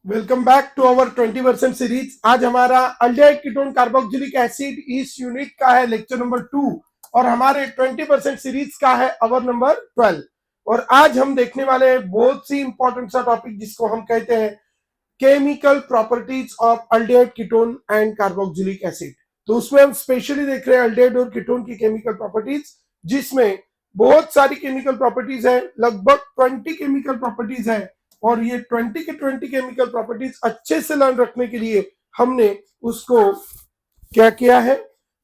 Welcome back to our 20% series. आज हमारा aldehyde ketone carboxylic acid इस यूनिट का है लेक्चर नंबर 2 और हमारे 20% सीरीज का है अवर नंबर 12। और आज हम देखने वाले हैं बहुत सी इंपॉर्टेंट सा टॉपिक जिसको हम कहते हैं chemical properties of aldehyde ketone and carboxylic acid. तो उसमें हम स्पेशली देख रहे हैं अल्डेहाइड और कीटोन की केमिकल प्रॉपर्टीज, जिसमें बहुत सारी केमिकल प्रॉपर्टीज है, लगभग 20 केमिकल प्रॉपर्टीज है। और ये 20 के 20 केमिकल प्रॉपर्टीज अच्छे से लर्न रखने के लिए हमने उसको क्या किया है,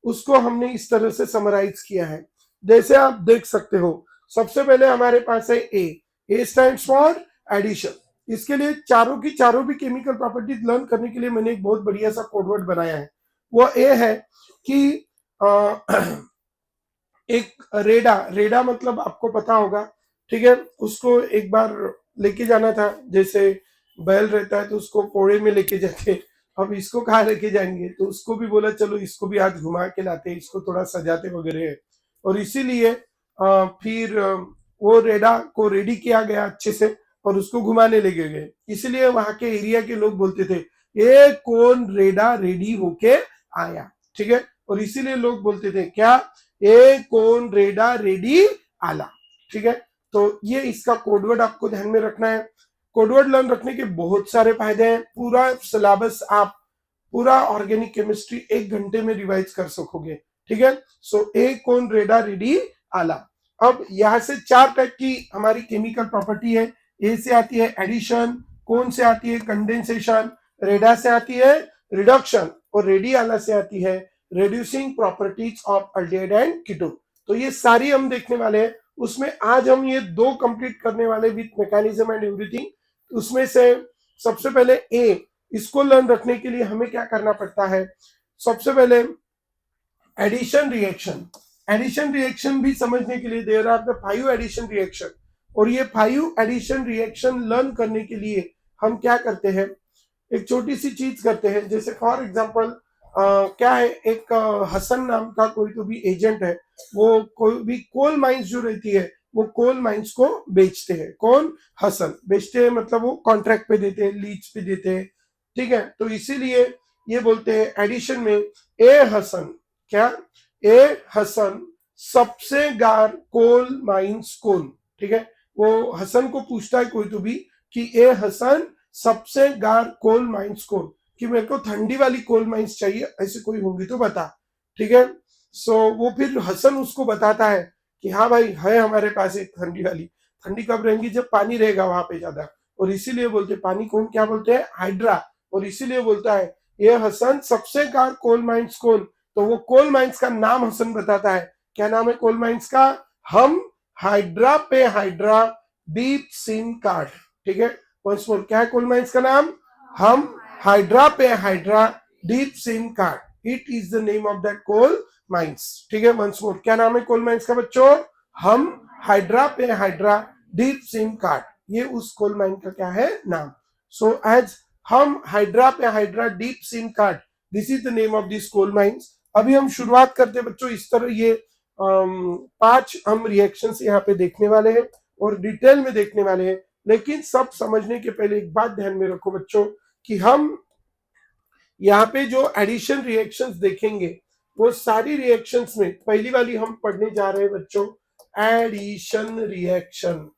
उसको हमने इस तरह से समराइज किया है। जैसे आप देख सकते हो, सबसे पहले हमारे पास है ए स्टैंड्स फॉर एडिशन। इसके लिए चारों की चारों भी केमिकल प्रॉपर्टीज लर्न करने के लिए मैंने एक बहुत बढ़िया सा कोडवर्ड बनाया है। वो ए है कि एक रेडा मतलब आपको पता होगा, ठीक है। उसको एक बार लेके जाना था, जैसे बैल रहता है तो उसको कोड़े में लेके जाते। अब इसको कहाँ लेके जाएंगे, तो उसको भी बोला चलो इसको भी आज घुमा के लाते, इसको थोड़ा सजाते वगैरह। और इसीलिए फिर वो रेडा को रेडी किया गया अच्छे से और उसको घुमाने लेके गए। इसलिए वहां के एरिया के लोग बोलते थे ये कौन रेडा रेडी होके आया, ठीक है। और इसीलिए लोग बोलते थे क्या, ए कौन रेडा रेडी आला, ठीक है। तो ये इसका कोडवर्ड आपको ध्यान में रखना है। कोडवर्ड लर्न रखने के बहुत सारे फायदे हैं। पूरा सिलेबस आप पूरा ऑर्गेनिक केमिस्ट्री 1 घंटे में रिवाइज कर सकोगे, ठीक है। सो ए कौन रेडा रेडी आला। अब यहां से 4 टाइप की हमारी केमिकल प्रॉपर्टी है। ए से आती है एडिशन, कौन से आती है कंडेंसेशन, रेडा से आती है रिडक्शन और रेडी आला से आती है reducing properties of aldehyde and ketone. तो ये सारी हम देखने वाले हैं। उसमें आज हम ये 2 कंप्लीट करने वाले विथ मैकेनिज्म एंड एवरीथिंग। उसमें से सबसे पहले ए, इसको लर्न रखने के लिए हमें क्या करना पड़ता है, सबसे पहले एडिशन रिएक्शन। एडिशन रिएक्शन भी समझने के लिए there are the 5 addition reaction. और ये 5 एडिशन रिएक्शन लर्न करने के लिए हम क्या करते हैं, एक छोटी सी चीज करते हैं। जैसे फॉर एग्जांपल क्या है, एक हसन नाम का कोई तो भी एजेंट है, वो कोई भी कोल माइंस जो रहती है वो कोल माइंस को बेचते हैं। कौन, हसन बेचते हैं, मतलब वो कॉन्ट्रैक्ट पे देते हैं, लीज पे देते हैं, ठीक है। तो इसीलिए ये बोलते हैं एडिशन में ए हसन, क्या, ए हसन सबसे गार कोल माइंस कौन, ठीक है। वो हसन को पूछता है कोई तो भी कि ए हसन सबसे गार कोल माइंस कौन, कि मेरे को ठंडी वाली कोल माइंस चाहिए, ऐसे कोई होंगी तो बता, ठीक है। सो वो फिर हसन उसको बताता है कि हाँ भाई है हमारे पास एक ठंडी वाली। ठंडी कब रहेंगी, जब पानी रहेगा वहां पे ज्यादा। और इसीलिए बोलते पानी कौन, क्या बोलते हैं, हाइड्रा। और इसीलिए बोलता है ये हसन सबसे कार कोल माइंस कौन। तो वो कोल माइंस का नाम हसन बताता है। क्या नाम है कोल माइंस का, हम हाइड्रा पे हाइड्रा डीप सिन कार्ड, ठीक है। वंस मोर, क्या है कोल माइंस का नाम, हम हाइड्रा पे हाइड्रा डीप सिन कार्ड, it is the name of that coal mines, ठीक है। वंस मोर, क्या नाम है कोल माइंस का बच्चों, हम हाइड्रा पे हाइड्रा डीप सिन कार्ड, ये उस कोल माइन का क्या है नाम। सो एज हम हाइड्रा पे हाइड्रा डीप सिन कार्ड, this is the name of this coal mines. अभी हम शुरुआत करते हैं बच्चों, इस तरह ये 5 हम रिएक्शंस यहाँ पे देखने वाले हैं और डिटेल में देखने वाले हैं। लेकिन सब समझने के पहले एक बात ध्यान में रखो बच्चों, कि हम यहाँ पे जो एडिशन रिएक्शंस देखेंगे वो सारी रिएक्शंस में पहली वाली हम पढ़ने जा रहे हैं बच्चों, एडिशन रिएक्शन।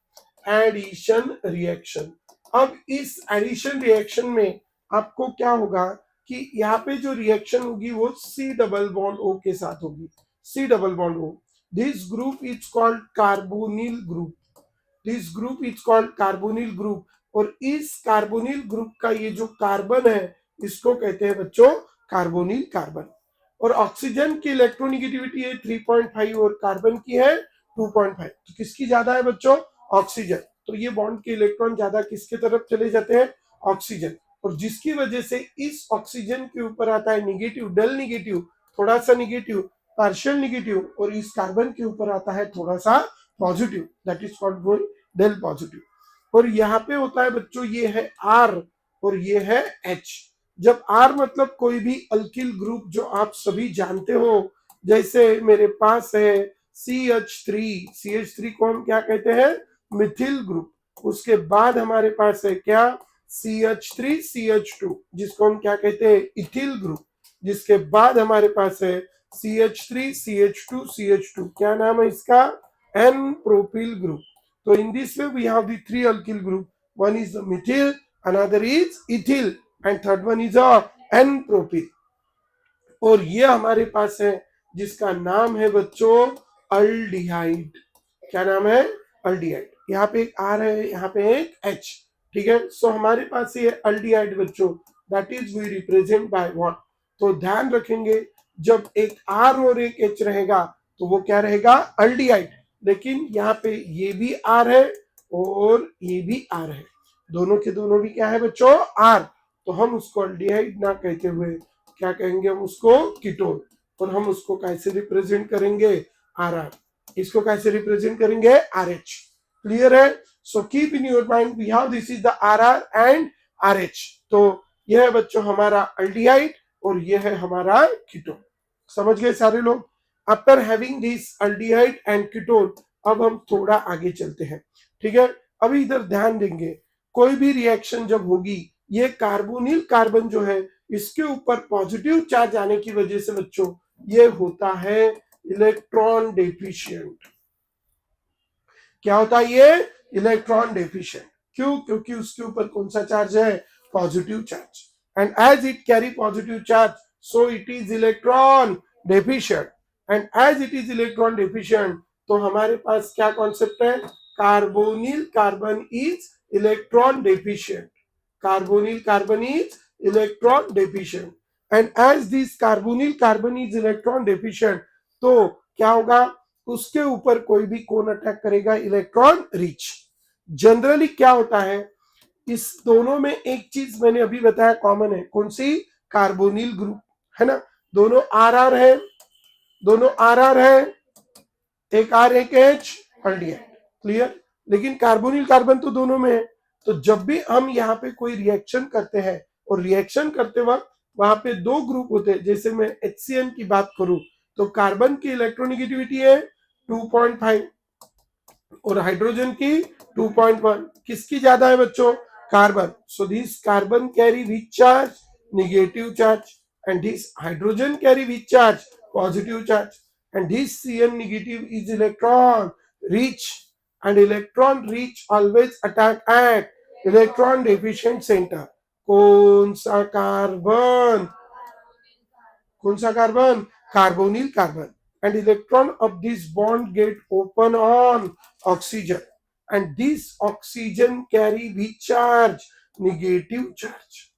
एडिशन रिएक्शन, अब इस एडिशन रिएक्शन में आपको क्या होगा कि यहाँ पे जो रिएक्शन होगी वो C डबल बॉन्ड O के साथ होगी, C double bond O। This group is called carbonyl group, this group is called carbonyl group. और इस कार्बोनिल ग्रुप का ये जो कार्बन है इसको कहते हैं बच्चों कार्बोनिल कार्बन। और ऑक्सीजन की इलेक्ट्रोनिगेटिविटी है 3.5 और कार्बन की है 2.5। तो किसकी ज्यादा है बच्चों, ऑक्सीजन। तो ये बॉन्ड के इलेक्ट्रॉन ज्यादा किसके तरफ चले जाते हैं, ऑक्सीजन। और जिसकी वजह से इस ऑक्सीजन के ऊपर आता है निगेटिव, डल निगेटिव, थोड़ा सा निगेटिव, पार्शियल निगेटिव। और इस कार्बन के ऊपर आता है थोड़ा सा positive, that is called del positive. और यहाँ पे होता है बच्चों, ये है R और ये है H। जब R मतलब कोई भी अल्किल ग्रुप जो आप सभी जानते हो, जैसे मेरे पास है CH3 को हम क्या कहते हैं, मिथिल ग्रुप। उसके बाद हमारे पास है क्या, CH3CH2, जिसको हम क्या कहते हैं, इथिल ग्रुप। जिसके बाद हमारे पास है CH3CH2CH2, क्या नाम है इसका, एन प्रोपिल ग्रुप। तो in this way we have the three alkyl group, one is methyl, another is ethyl, and third one is n propyl. और ये हमारे पास है जिसका नाम है बच्चों अल्डिहाइड। क्या नाम है, अल्डिहाइड। यहाँ पे एक आर है, यहाँ पे एक एच, ठीक है। सो हमारे पास ये अल्डिहाइड बच्चों, that is we represent by what. तो ध्यान रखेंगे, जब एक आर और एक एच रहेगा तो वो क्या रहेगा, अल्डिहाइड। लेकिन यहाँ पे ये भी आर है और ये भी आर है, दोनों के दोनों भी क्या है बच्चों, आर। तो हम उसको अल्डिहाइड ना कहते हुए क्या कहेंगे, हम उसको कीटोन। और हम उसको कैसे रिप्रेजेंट करेंगे, आर आर। इसको कैसे रिप्रेजेंट करेंगे, आर एच। क्लियर है। So keep in your mind we have this is the R R and R H. तो यह है बच्चों हमारा अल्डिहाइड और यह है हमारा कीटोन। समझ गए सारे लोग। After having this aldehyde and ketone, अब हम थोड़ा आगे चलते हैं, ठीक है। अभी इधर ध्यान देंगे, कोई भी रिएक्शन जब होगी, ये कार्बोनिल कार्बन जो है इसके ऊपर पॉजिटिव चार्ज आने की वजह से बच्चों ये होता है इलेक्ट्रॉन डेफिशिएंट। क्या होता है ये, इलेक्ट्रॉन डेफिशिएंट। क्यों, क्योंकि उसके ऊपर कौन सा चार्ज है, positive charge. And as it carry positive charge, so it is electron deficient. And as it is electron deficient, तो हमारे पास क्या कॉन्सेप्ट है, carbonyl carbon is electron deficient. Carbonyl carbon is electron deficient, and as this carbonyl carbon is electron deficient, तो क्या होगा, उसके ऊपर कोई भी कौन अटैक करेगा, इलेक्ट्रॉन रिच। जनरली क्या होता है, इस दोनों में एक चीज मैंने अभी बताया कॉमन है, कौन सी, कार्बोनिल ग्रुप है ना, दोनों आर आर है, दोनों आर आर है, एक आर एक एच, अल्डिहाइड। क्लियर। लेकिन कार्बोनिल कार्बन तो दोनों में है। तो जब भी हम यहाँ पे कोई रिएक्शन करते हैं और रिएक्शन करते वक्त वहां पे दो ग्रुप होते हैं, जैसे मैं HCN की बात करूं तो कार्बन की इलेक्ट्रोनिगेटिविटी है 2.5 और हाइड्रोजन की 2.1। किसकी ज्यादा है बच्चों, carbon. So this carbon carry which charge, negative charge, and this hydrogen carry which charge, positive charge, and this Cn negative is electron rich, and electron rich always attack at electron deficient center। कौन सा carbon, कौन सा carbon, carbonyl carbon. and electron of this bond get open on oxygen, and this oxygen carry which charge, negative charge।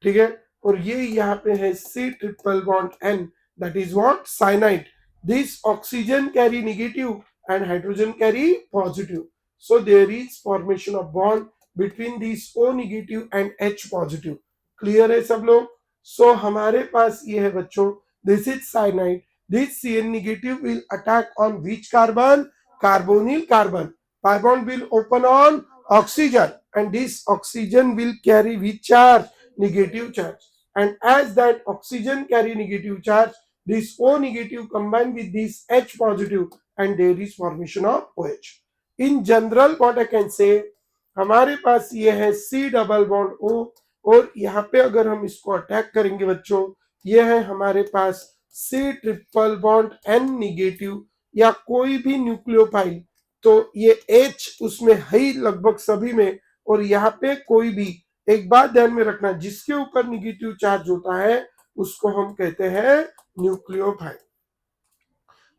ठीक है। और ये यहाँ पे है C triple bond N, that is what, cyanide। This oxygen carry negative and hydrogen carry positive, so there is formation of bond between these O negative and H positive। Clear है सब लोग। सो हमारे पास ये है बच्चों, this is cyanide, this Cn negative will attack on which carbon, carbonyl carbon। pi bond will open on oxygen, and this oxygen will carry which charge, negative charge। and as that oxygen carry negative charge, this O negative combine with this H positive, and there is formation of OH। in general what I can say, हमारे पास ये है C double bond O, और यहाँ पे अगर हम इसको attack करेंगे बच्चों, ये है हमारे पास C triple bond N negative, या कोई भी न्यूक्लियोफाइल, तो ये H उसमें है ही लगभग सभी में। और यहाँ पे कोई भी, एक बात ध्यान में रखना, जिसके ऊपर निगेटिव चार्ज होता है उसको हम कहते हैं न्यूक्लियोफाइल।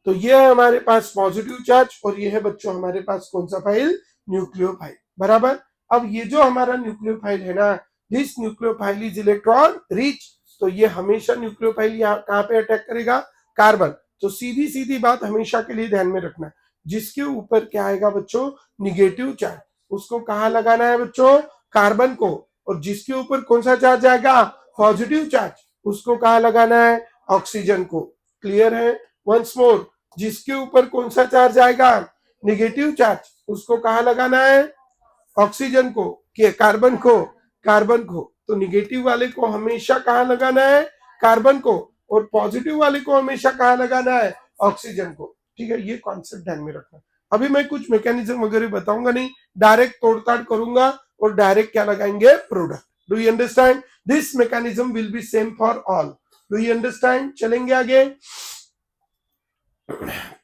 तो ये है हमारे पास पॉजिटिव चार्ज, और ये है बच्चों हमारे पास कौन सा फाइल, न्यूक्लियोफाइल। बराबर। अब ये जो हमारा न्यूक्लियोफाइल है ना, this nucleophile is electron rich, तो ये हमेशा न्यूक्लियोफाइल यहाँ कहाँ पे अटैक करेगा, कार्बन। तो सीधी सीधी बात हमेशा के लिए ध्यान में रखना, जिसके ऊपर क्या आएगा बच्चों, निगेटिव चार्ज, उसको कहाँ लगाना है बच्चों, कार्बन को। और जिसके ऊपर कौन सा चार्ज आएगा, पॉजिटिव चार्ज, उसको कहाँ लगाना है, ऑक्सीजन को। क्लियर है। वंस मोर, जिसके ऊपर कौन सा चार्ज आएगा, नेगेटिव चार्ज, उसको कहाँ लगाना है, ऑक्सीजन को, के कार्बन को, कार्बन को। तो निगेटिव वाले को हमेशा कहाँ लगाना है, कार्बन को, और पॉजिटिव वाले को हमेशा कहाँ लगाना है, ऑक्सीजन को। ठीक है, ये कॉन्सेप्ट ध्यान में रखना। अभी मैं कुछ मैकेनिज्म वगैरह बताऊंगा नहीं, डायरेक्ट तोड़ताड़ करूंगा और डायरेक्ट क्या लगाएंगे, product. Do you understand? This mechanism will be same for all. Do you understand? चलेंगे आगे।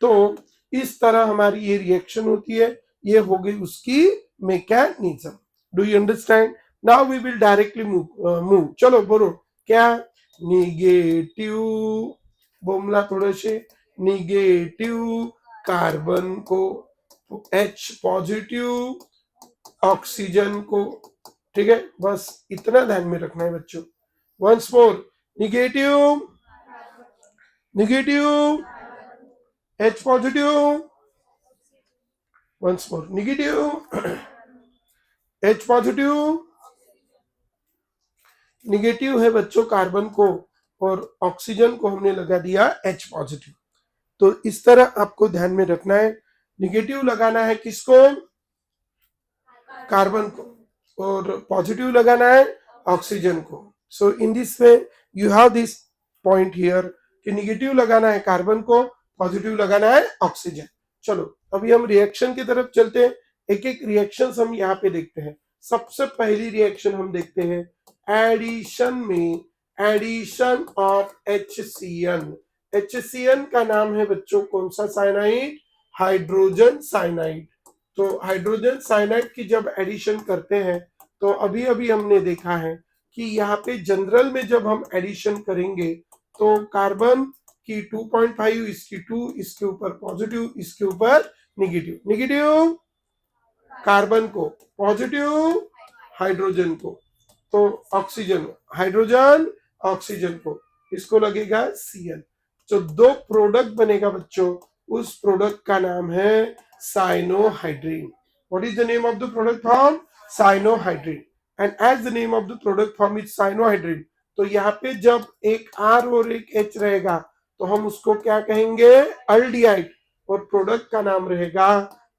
तो इस तरह हमारी ये रिएक्शन होती है, ये हो गई उसकी mechanism. Do you understand? Now we will directly move. चलो बोलो क्या, निगेटिव बोमला थोड़े से, निगेटिव कार्बन को H पॉजिटिव ऑक्सीजन को, ठीक है, बस इतना ध्यान में रखना है बच्चों। Once more, negative negative H positive, once more negative H positive, negative है बच्चों कार्बन को और ऑक्सीजन को हमने लगा दिया H पॉजिटिव। तो इस तरह आपको ध्यान में रखना है, निगेटिव लगाना है किसको, कार्बन को, और पॉजिटिव लगाना है ऑक्सीजन को। So in this way you have this point here कि निगेटिव लगाना है कार्बन को, पॉजिटिव लगाना है ऑक्सीजन। चलो अभी हम रिएक्शन की तरफ चलते हैं, एक एक रिएक्शन हम यहाँ पे देखते हैं। सबसे पहली रिएक्शन हम देखते हैं एडिशन में, एडिशन ऑफ HCN। HCN का नाम है बच्चों कौन सा साइनाइड, हाइड्रोजन साइनाइड। तो हाइड्रोजन साइनाइड की जब एडिशन करते हैं तो अभी अभी हमने देखा है कि यहाँ पे जनरल में जब हम एडिशन करेंगे तो कार्बन की 2.5, इसकी 2, इसके ऊपर पॉजिटिव, इसके ऊपर निगेटिव, निगेटिव कार्बन को, पॉजिटिव हाइड्रोजन को, तो ऑक्सीजन, हाइड्रोजन ऑक्सीजन को, इसको लगेगा Cl। जो दो प्रोडक्ट बनेगा बच्चों, उस प्रोडक्ट का नाम है cyanohydrin. What is the name of the product form, cyanohydrin. And as the name of the product form is cyanohydrin, तो यहाँ पे जब एक R और एक H रहेगा तो हम उसको क्या कहेंगे, अल्डिहाइड, और प्रोडक्ट का नाम रहेगा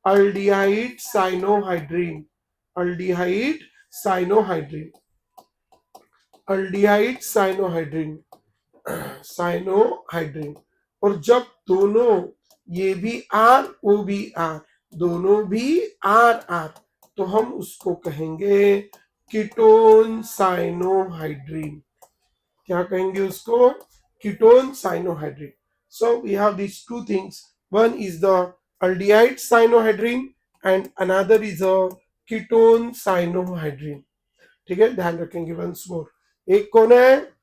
aldehyde cyanohydrin, aldehyde cyanohydrin, aldehyde cyanohydrin, cyanohydrin. और जब दोनों, ये भी R वो भी R, दोनों भी R, तो हम उसको कहेंगे कीटोन साइनोहाइड्रीन। क्या कहेंगे उसको, ketone cyanohydrin. So we have these two things, one is the aldehyde cyanohydrin and another is a ketone cyanohydrin। ठीक है, ध्यान रखेंगे वंस मोर, एक कौन है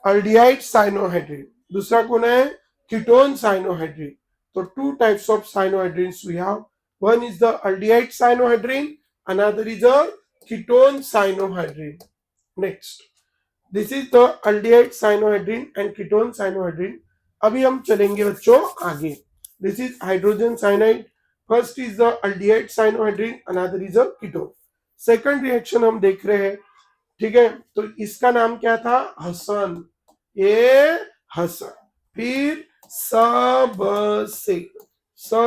अल्डिहाइड साइनोहाइड्रीन, दूसरा कौन है कीटोन साइनोहाइड्रीन। तो two types of cyanohydrins we have, one is the aldehyde cyanohydrin, another is a ketone cyanohydrin. Next, this is the aldehyde cyanohydrin and ketone cyanohydrin. अभी हम चलेंगे बच्चों आगे। This is hydrogen cyanide, first is the aldehyde cyanohydrin, another is a ketone. Second reaction हम देख रहे हैं, ठीक है, तो इसका नाम क्या था, हसन, ये हसन। फिर स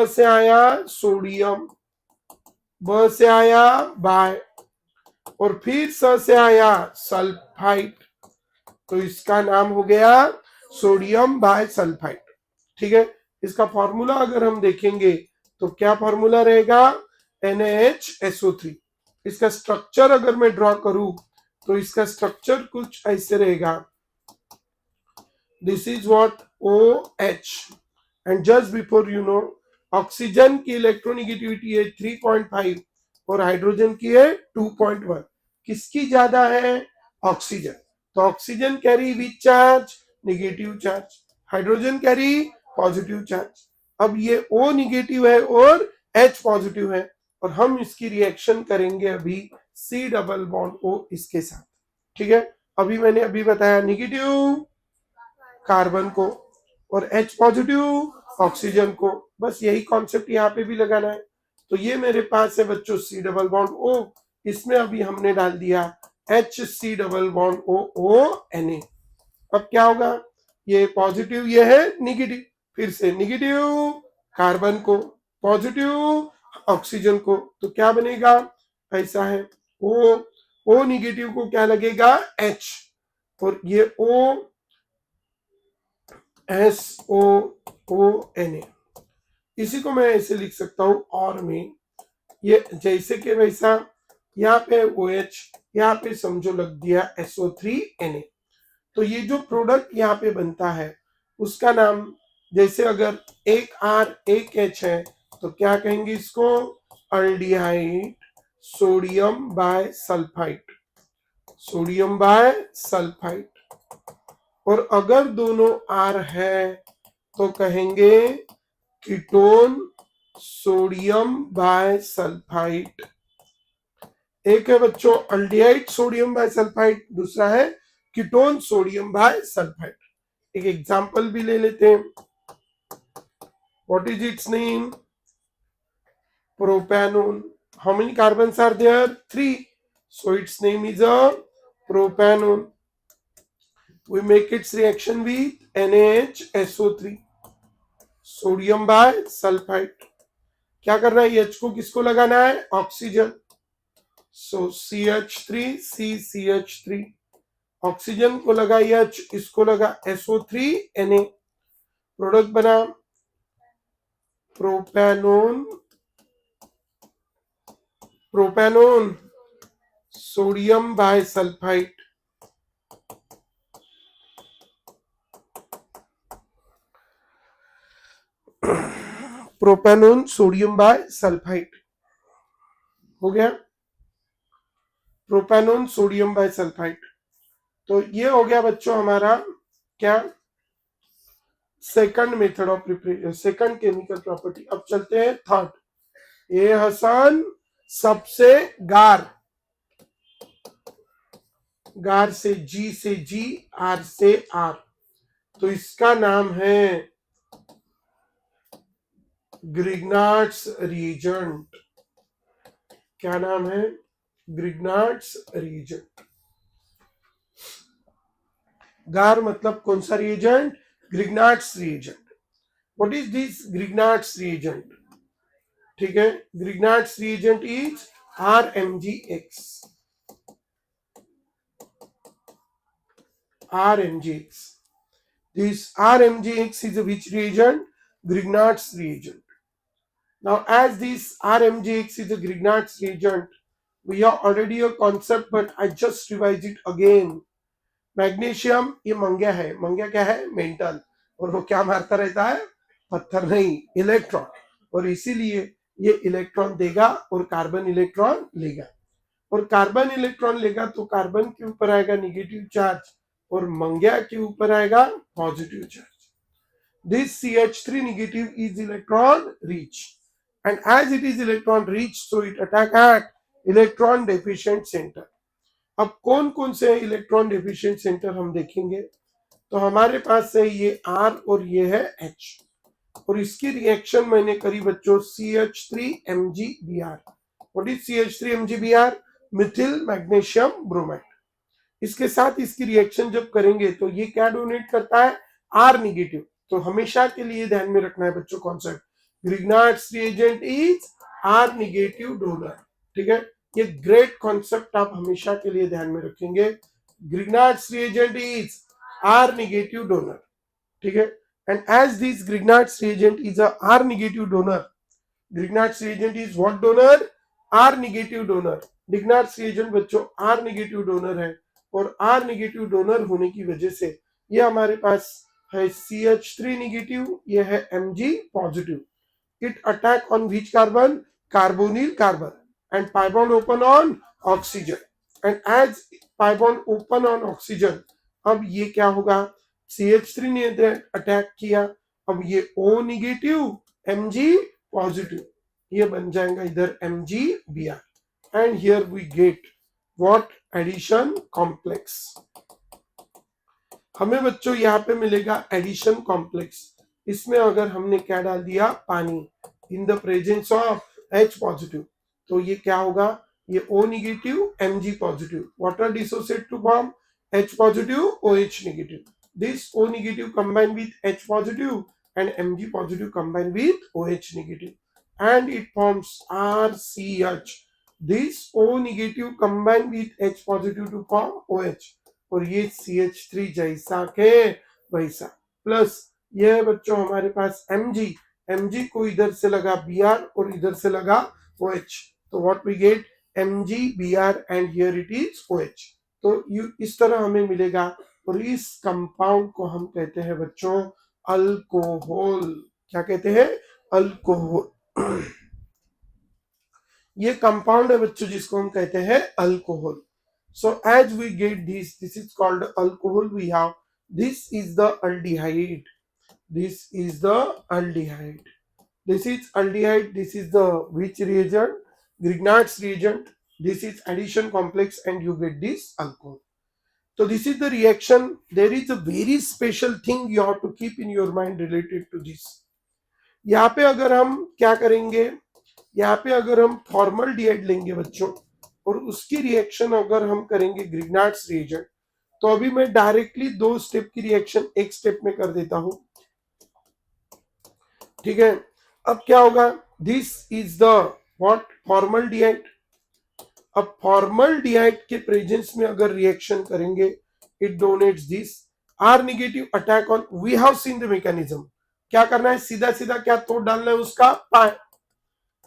से आया सोडियम, ब से आया बाय, और फिर स से आया सल्फाइड, तो इसका नाम हो गया सोडियम बाय सल्फाइड। ठीक है, इसका फॉर्मूला अगर हम देखेंगे तो क्या फॉर्मूला रहेगा, NaHSO3। इसका स्ट्रक्चर अगर मैं ड्रॉ करूं तो इसका स्ट्रक्चर कुछ ऐसे रहेगा, this is what OH, and just before you know, oxygen की इलेक्ट्रोनिगेटिविटी है 3.5 और हाइड्रोजन की है 2.1। किसकी ज्यादा है, ऑक्सीजन। तो oxygen carry which charge, negative charge, hydrogen carry positive charge. अब ये O निगेटिव है और H पॉजिटिव है, और हम इसकी रिएक्शन करेंगे अभी C डबल बॉन्ड O इसके साथ। ठीक है, अभी मैंने अभी बताया निगेटिव कार्बन को और H पॉजिटिव ऑक्सीजन को, बस यही कॉन्सेप्ट यहाँ पे भी लगाना है। तो ये मेरे पास है बच्चों C डबल बॉन्ड O, इसमें अभी हमने डाल दिया HC double bond O Na। अब क्या होगा, ये पॉजिटिव ये है निगेटिव, फिर से निगेटिव कार्बन को, पॉजिटिव ऑक्सीजन को, तो क्या बनेगा, ऐसा है O निगेटिव को क्या लगेगा H, और ये SOONA। इसी को मैं ऐसे लिख सकता हूं और में, ये जैसे कि वैसा यहाँ पे OH, यहाँ पे समझो लग दिया SO3Na। तो ये जो प्रोडक्ट यहाँ पे बनता है उसका नाम, जैसे अगर एक R एक H है तो क्या कहेंगे इसको, aldehyde sodium bye sulphide, sodium bye sulphide. और अगर दोनों R है तो कहेंगे कीटोन सोडियम बाय सल्फाइड। एक है बच्चों अल्डिहाइड सोडियम बाय सल्फाइड, दूसरा है कीटोन सोडियम बाय सल्फाइड। एक एग्जांपल भी ले लेते हैं। What is it's name, propanone. How many carbons are there? 3. So its name is a propanone. We make its reaction with NaHSO3, sodium bye sulphide. क्या करना है, H को किसको लगाना है, ऑक्सीजन। सो CH3CCH3, ऑक्सीजन को लगा H, इसको लगा SO3Na, प्रोडक्ट बना propanone, propanone sodium bye sulphide. Propanone sodium bye sulphide हो गया, प्रोपैनोन सोडियम बाय सल्फाइड। तो ये हो गया बच्चों हमारा क्या, second method of preparation, second chemical property. अब चलते हैं थर्ड। ए हसन सबसे गार, गार से G से G, R से R, तो इसका नाम है ग्रिग्नार्ड्स रिएजेंट। क्या नाम है, ग्रिग्नार्ड्स रिएजेंट। गार मतलब कौन सा reagent, Grignard's reagent. What is this Grignard's reagent, ठीक है, Grignard's reagent is RMgX, RMgX. This RMgX is a which reagent, Grignard's reagent. Now as this RMgX is a Grignard's reagent, we have already a concept but I just revise it again. Magnesium ये मंग्या है, मंग्या क्या है, mental, और वो क्या मारता रहता है, पत्थर नहीं, इलेक्ट्रॉन, और इसीलिए ये इलेक्ट्रॉन देगा और कार्बन इलेक्ट्रॉन लेगा, और कार्बन इलेक्ट्रॉन लेगा तो कार्बन के ऊपर आएगा निगेटिव चार्ज और मंग्या के ऊपर आएगा positive charge. This CH3 negative is electron rich, and as it is electron rich, so it attack at electron deficient center. अब कौन कौन से इलेक्ट्रॉन डेफिशिएंट सेंटर हम देखेंगे, तो हमारे पास है ये R और ये है H, और इसकी रिएक्शन मैंने करी बच्चों CH3MgBr। What is CH3MgBr, Mithil magnesium bromide. इसके साथ इसकी रिएक्शन जब करेंगे तो ये क्या डोनेट करता है, R निगेटिव। तो हमेशा के लिए ध्यान में रखना है बच्चों concept, Grignard's reagent is R negative donor, ठीक है, ये ग्रेट कॉन्सेप्ट आप हमेशा के लिए ध्यान में रखेंगे, Grignard's reagent is R negative donor, ठीक है। And as this Grignard's reagent is a R negative donor, Grignard's reagent is what donor, R negative donor. Grignard's reagent बच्चों R निगेटिव डोनर है, और R निगेटिव डोनर होने की वजह से ये हमारे पास है CH3 निगेटिव, ये है Mg positive. It attack on which carbon, carbonyl carbon, and pi bond open on oxygen, and as pi bond open on oxygen, अब ये क्या होगा, CH3 ने अटैक किया, अब ये O निगेटिव Mg पॉजिटिव, ये बन जाएगा इधर MgBr, and here we get what, addition complex. हमें बच्चों यहाँ पे मिलेगा एडिशन कॉम्प्लेक्स। इसमें अगर हमने क्या डाल दिया, पानी, in the presence of H positive, तो ये क्या होगा, ये O negative Mg positive, water dissociate to form H positive OH negative, this O negative combine with H positive and Mg positive combine with OH negative, and it forms RCH. This O negative combine with H positive to form OH, और ये CH3 जैसा के वैसा, plus ये बच्चों हमारे पास Mg को इधर से लगा Br और इधर से लगा OH, तो what we get, MgBr and here it is OH। तो इस तरह हमें मिलेगा और इस कंपाउंड को हम कहते हैं बच्चों अल्कोहल। क्या कहते हैं? अल्कोहल। ये कंपाउंड है बच्चों जिसको हम कहते हैं alcohol. So as we get this is called alcohol. We have this is the aldehyde. This is the aldehyde. This is aldehyde. This is the which reagent? Grignard's reagent. This is addition complex, and you get this alcohol. So this is the reaction. There is a very special thing you have to keep in your mind related to this. यहाँ पे अगर हम क्या करेंगे, यहाँ पे अगर हम फॉर्मल्डिहाइड लेंगे बच्चों और उसकी रिएक्शन अगर हम करेंगे ग्रिग्नार्ड्स रिएजेंट, तो अभी मैं डायरेक्टली 2 स्टेप की रिएक्शन एक स्टेप में कर देता हूं। ठीक है, अब क्या होगा? This is the what? Formaldehyde. अब फॉर्मल्डिहाइड के प्रेजेंस में अगर रिएक्शन करेंगे, it donates this R negative attack on. We have seen the mechanism. क्या करना है? सीधा सीधा क्या तोड़ डालना है उसका? पाए,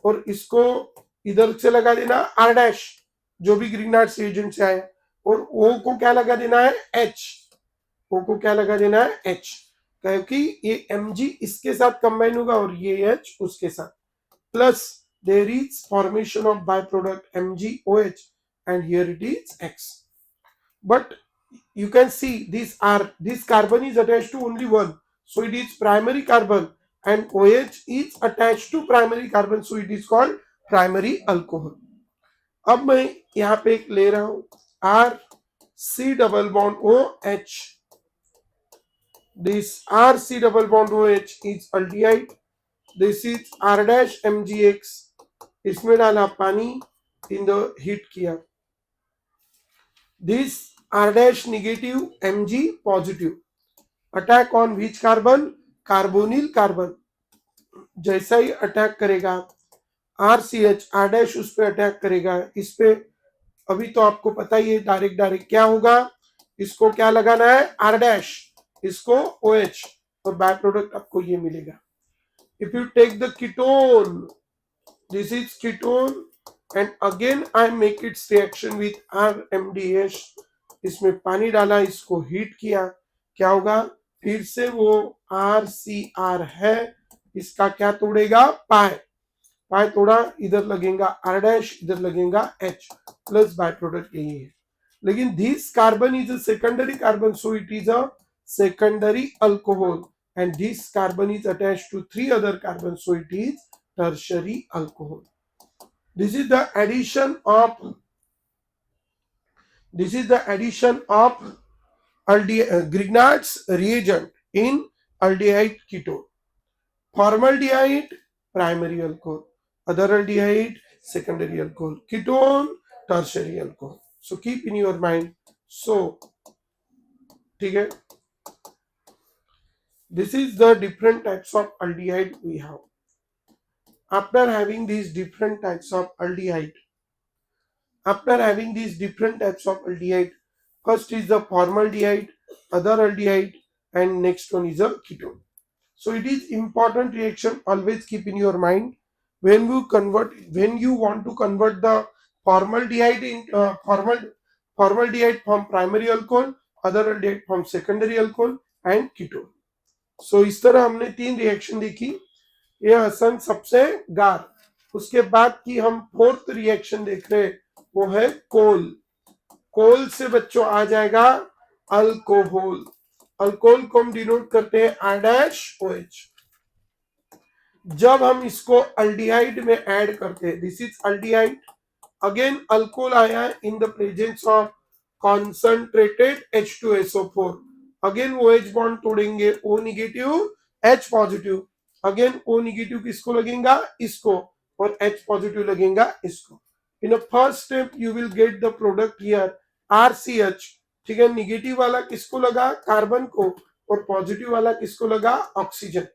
और इसको इधर से लगा देना आर डैश जो भी ग्रिग्नार्ड्स रिएजेंट से आया, और ओ को क्या लगा देना है? एच। ओ को क्या लगा देना है? एच, क्योंकि ये Mg इसके साथ कंबाइन होगा और ये H उसके साथ, plus there is formation of by product MgOH and here it is X. But you can see this carbon is attached to only one, so it is primary carbon, and OH is attached to primary carbon, so it is called primary alcohol. अब मैं यहाँ पे एक ले रहा हूं R C double bond OH. This RC double bond OH is aldehyde. This is R dash MgX. इसमें डाला पानी, in the heat किया. This R dash negative Mg positive. Attack on which carbon? Carbonyl carbon. जैसा ही attack करेगा RCH, R dash उस पर attack करेगा, इस पे अभी तो आपको पता ही है डायरेक्ट क्या होगा, इसको क्या लगाना है? R dash, इसको OH, और बाय प्रोडक्ट आपको ये मिलेगा। If you take the ketone, this is ketone, and again I make its reaction with RMDH। इसमें पानी डाला, इसको हीट किया, क्या होगा? फिर से वो RCR है, इसका क्या तोड़ेगा? पाए। पाए तोड़ा, इधर लगेगा R डैश, इधर लगेगा H, प्लस बाय प्रोडक्ट यही है। लेकिन this carbon is a secondary carbon, so it is a secondary alcohol, and this carbon is attached to 3 other carbons, so it is tertiary alcohol. This is the addition of Grignard's reagent in aldehyde ketone. Formaldehyde primary alcohol, other aldehyde secondary alcohol, ketone tertiary alcohol. So keep in your mind. So ठीक है, this is the different types of aldehyde we have. After having these different types of aldehyde, first is the formaldehyde, other aldehyde, and next one is a ketone. So it is important reaction. Always keep in your mind when you want to convert the formaldehyde in formaldehyde from primary alcohol, other aldehyde from secondary alcohol, and ketone. So इस तरह हमने 3 reaction देखी। ये हसन सबसे गार। उसके बाद की हम 4th रिएक्शन देख रहे हैं, वो है कोल। कोल से बच्चों आ जाएगा अल्कोहल। अल्कोहल को हम डिनोट करते हैं R डैश OH। जब हम इसको अल्डिहाइड में ऐड करते हैं, this is aldehyde, again alcohol आया in the presence of concentrated H2SO4, again वो H बॉन्ड तोड़ेंगे, O negative H positive, again O negative किसको लगेगा? इसको, और H पॉजिटिव लगेगा इसको। In first step you will get the product here RCH। ठीक है, नेगेटिव वाला किसको लगा? कार्बन को, और पॉजिटिव वाला किसको लगा? ऑक्सीजन।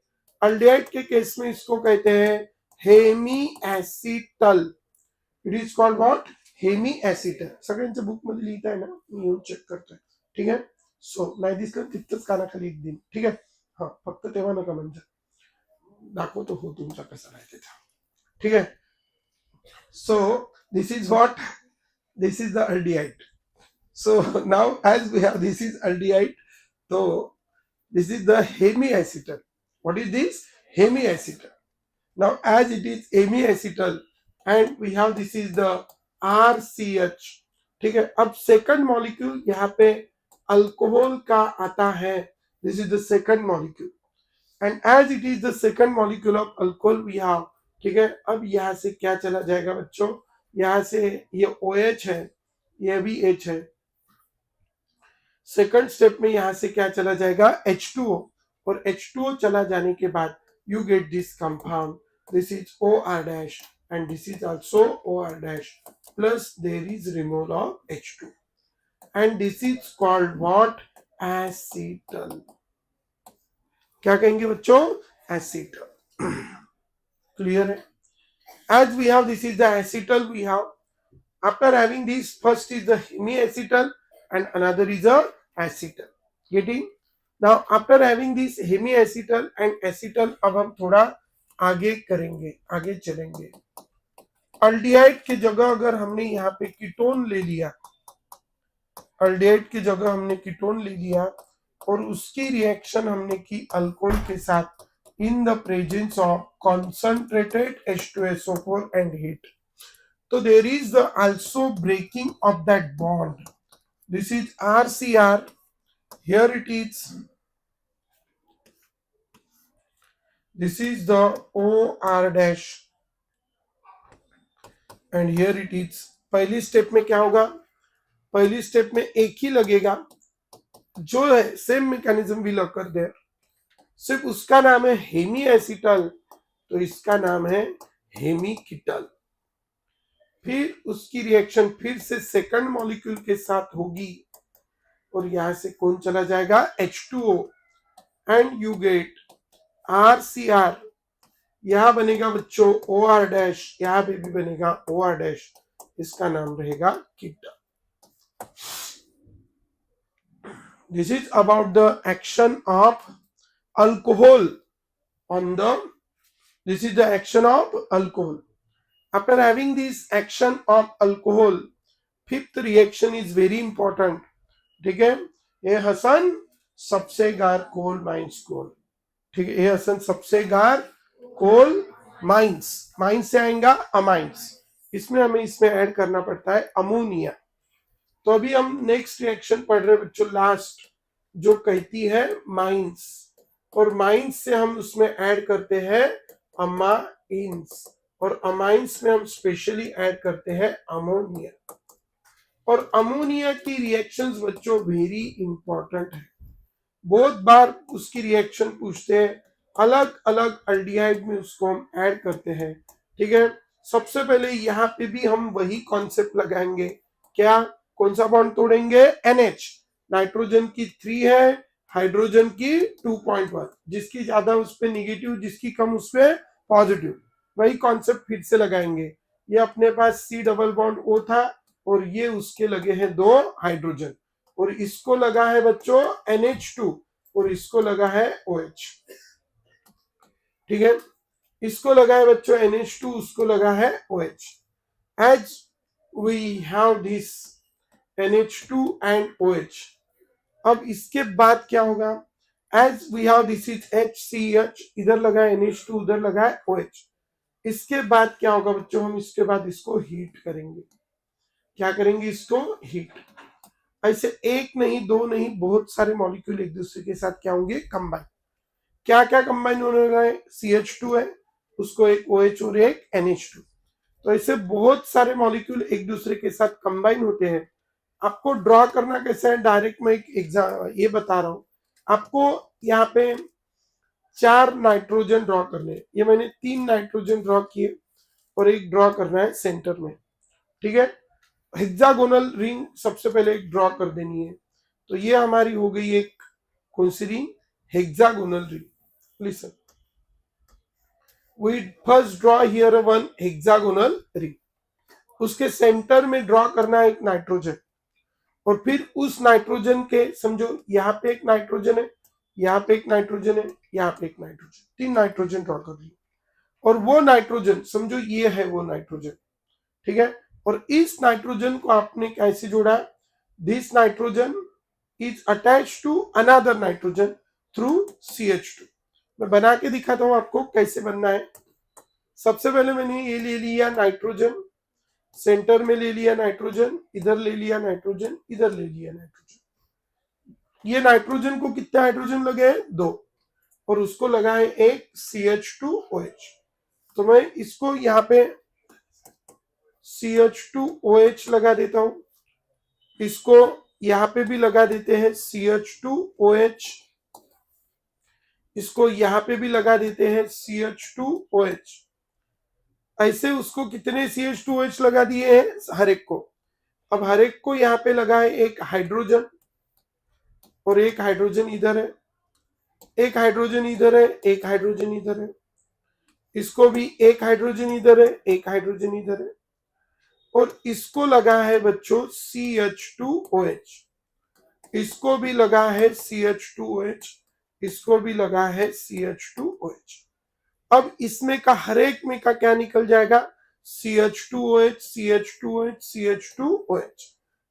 अल्डिहाइड के केस में इसको कहते हैं hemi acetal. It is called what? Hemi acetal. सगळ्यांच्या बुक मध्ये लिहिता आहे ना, मी येऊन चेक करतोय। ठीक आहे, सो नाही दिसलं तिथंच कानाखाली एक दिन। ठीक आहे, हा फक्त तेव्हा नका म्हणजे दाखवतो हो तुमचा कसा आहे त्याचा। ठीक आहे, सो This is what? This is the aldehyde. So now as we have this is aldehyde, so this is the hemiacetal. What is this? Hemiacetal. Now as it is hemiacetal and we have this is the RCH. ठीक है, अब second molecule यहाँ पे alcohol का आता है. This is the second molecule and as it is the second molecule of alcohol we have. ठीक है, अब यहाँ से क्या चला जाएगा बच्चों? यहाँ से ये OH है, ये भी H है. सेकंड स्टेप में यहाँ से क्या चला जाएगा? H2O. और H2O चला जाने के बाद you get this compound. This is OR dash and this is also OR dash plus there is removal of H2 and this is called what? Acetal. क्या कहेंगे बच्चों? Acetal. Clear है? As we have this is the acetal we have. After having this, first is the hemiacetal and another is a acetal. Getting? Now after having this hemiacetal and acetal, अब हम थोड़ा आगे करेंगे, आगे चलेंगे. Aldehyde की जगह अगर हमने यहाँ पे कीटोन ले लिया, अल्डिहाइड की जगह हमने कीटोन ले लिया और उसकी रिएक्शन हमने की अल्कोहल के साथ in the presence of concentrated H2SO4 and heat. So there is the also breaking of that bond. This is RCR. Here it is. This is the OR dash. And here it is. पहली step में क्या होगा? पहली step में एक ही लगेगा जो है same mechanism will occur there. सिर्फ उसका नाम है हेमीएसिटल, तो इसका नाम है हेमीकीटल. फिर उसकी रिएक्शन फिर से सेकंड मॉलिक्यूल के साथ होगी और यहां से कौन चला जाएगा? H2O and you get RCR. यहां बनेगा बच्चों OR डैश, यहां पे भी बनेगा OR डैश. इसका नाम रहेगा कीटल. This is about the action of alcohol on the, this is the action of alcohol. After having this action of alcohol, fifth reaction is very important. ठीक है, ये हसन सबसे गार कोल माइंस कोल. ठीक है, ये हसन सबसे गार कोल माइंस. माइंस से आएगा अमाइंस. इसमें हमें इसमें ऐड करना पड़ता है अमोनिया. तो अभी हम नेक्स्ट रिएक्शन पढ़ रहे बच्चों, लास्ट, जो कहती है माइंस. और माइंस से हम उसमें ऐड करते हैं अमाइंस और अमाइंस में हम स्पेशली ऐड करते हैं अमोनिया. और अमोनिया की रिएक्शंस बच्चों वेरी इंपॉर्टेंट है. बहुत बार उसकी रिएक्शन पूछते हैं, अलग अलग अल्डिहाइड में उसको हम ऐड करते हैं. ठीक है, सबसे पहले यहाँ पे भी हम वही कॉन्सेप्ट लगाएंगे. क्या? कौन सा बॉन्ड तोड़ेंगे? NH. नाइट्रोजन की 3 है, हाइड्रोजन की 2.1. जिसकी ज्यादा उस पर निगेटिव, जिसकी कम उस पर पॉजिटिव. वही कॉन्सेप्ट फिर से लगाएंगे. ये अपने पास C डबल बॉन्ड O था और ये उसके लगे हैं 2 हाइड्रोजन और इसको लगा है बच्चों NH2 और इसको लगा है OH. ठीक है, इसको लगा है बच्चों NH2, उसको लगा है OH. As we have this NH2 and OH. अब इसके बाद क्या होगा? As we have this is HCH, इधर लगा है NH2, उधर लगा है OH. इसके बाद क्या होगा बच्चों? हम इसके बाद इसको हीट करेंगे. क्या करेंगे? इसको हीट. ऐसे एक नहीं, दो नहीं, बहुत सारे मॉलिक्यूल एक दूसरे के साथ क्या होंगे? कंबाइन. क्या क्या कंबाइन होने वाला है? CH2 है, उसको एक OH और एक NH2. तो ऐसे बहुत सारे मॉलिक्यूल एक दूसरे के साथ कंबाइन होते हैं. आपको ड्रॉ करना कैसे है? डायरेक्ट मैं एक एग्जाम ये बता रहा हूं आपको. यहाँ पे 4 नाइट्रोजन ड्रॉ करने. ये मैंने 3 नाइट्रोजन ड्रॉ किए और एक ड्रॉ करना है सेंटर में. ठीक है, हेक्सागोनल रिंग सबसे पहले एक ड्रॉ कर देनी है. तो ये हमारी हो गई एक कौन सी ring? Hexagonal ring. Listen, we first draw here one hexagonal ring. उसके सेंटर में ड्रॉ करना है एक नाइट्रोजन और फिर उस नाइट्रोजन के, समझो यहाँ पे एक नाइट्रोजन है, यहाँ पे एक नाइट्रोजन है, यहाँ पे एक नाइट्रोजन, 3 नाइट्रोजन ड्रॉ कर ली. और वो नाइट्रोजन समझो ये है वो नाइट्रोजन. ठीक है, और इस नाइट्रोजन को आपने कैसे जोड़ा, this nitrogen is attach to another nitrogen through CH2। मैं बना के दिखाता हूं आपको कैसे बनना है। सबसे पहले मैंने ये ले लिया नाइट्रोजन, सेंटर में ले लिया नाइट्रोजन, इधर ले लिया नाइट्रोजन, इधर ले लिया नाइट्रोजन। ये नाइट्रोजन को कितने हाइड्रोजन लगे हैं, 2, और उसको लगा है एक CH2OH। तो मैं इसको यहाँ पे CH2OH लगा देता हूं, इसको यहां पे भी लगा देते हैं CH2OH, इसको यहां पे भी लगा देते हैं CH2OH। ऐसे उसको कितने CH2OH लगा दिए हैं, हर एक को। अब हर एक को यहाँ पे लगा है एक हाइड्रोजन, और एक हाइड्रोजन इधर है, एक हाइड्रोजन इधर है, एक हाइड्रोजन इधर है, इसको भी एक हाइड्रोजन इधर है, एक हाइड्रोजन इधर है, और इसको लगा है बच्चों CH2OH, इसको भी लगा है CH2OH, इसको भी लगा है CH2OH। अब इसमें का हर एक में का क्या निकल जाएगा, CH2OH, CH2OH, CH2OH,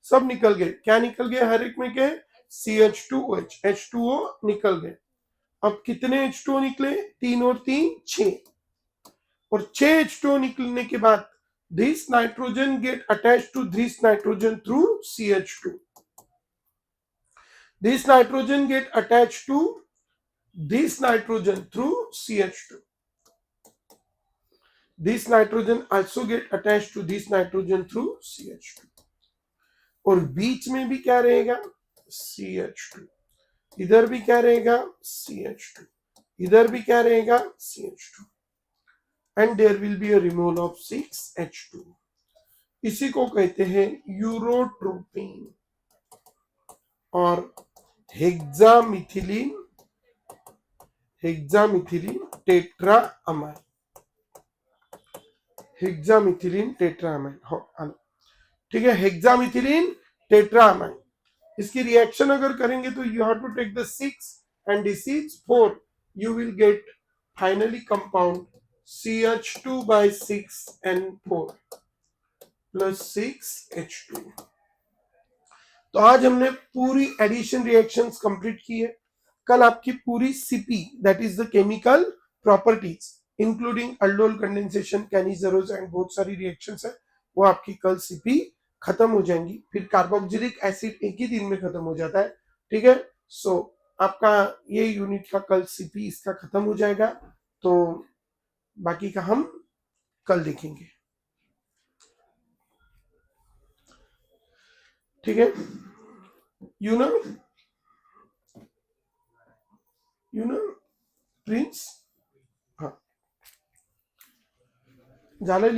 सब निकल गए। क्या निकल गए हर एक में के, CH2OH, H2O निकल गए। अब कितने H2O निकले, 3 और 3 6, और 6 H2O निकलने के बाद this nitrogen get attached to this nitrogen through CH2, this nitrogen get attached to this nitrogen through CH2, this nitrogen also get attached to this nitrogen through CH2, और बीच में भी क्या रहेगा, CH2, इधर भी क्या रहेगा, CH2, इधर भी क्या रहेगा, CH2, and there will be a removal of 6H2। इसी को कहते हैं यूरोट्रोपिन और हेक्सामिथिलीन, हेक्सामिथिलीन टेट्राअमाइन, हेक्सामिथिलीन टेट्राअमाइन। हाँ ठीक है, हेक्सामिथिलीन टेट्राअमाइन। इसकी रिएक्शन अगर करेंगे तो you have to take the 6 and this is 4, you will get finally compound CH2/6N4 plus 6H2। तो आज हमने पूरी एडिशन रिएक्शंस कंप्लीट की है। कल आपकी पूरी CP that is the chemical properties including aldol condensation, Cannizzaro and बहुत सारी रिएक्शंस है, वो आपकी कल CP खत्म हो जाएंगी। फिर कार्बोक्सिलिक एसिड एक ही दिन में खत्म हो जाता है, ठीक है। सो आपका ये यूनिट का कल CP इसका खत्म हो जाएगा, तो बाकी का हम कल देखेंगे, ठीक है। यू नो प्रिंस, हाँ झालेली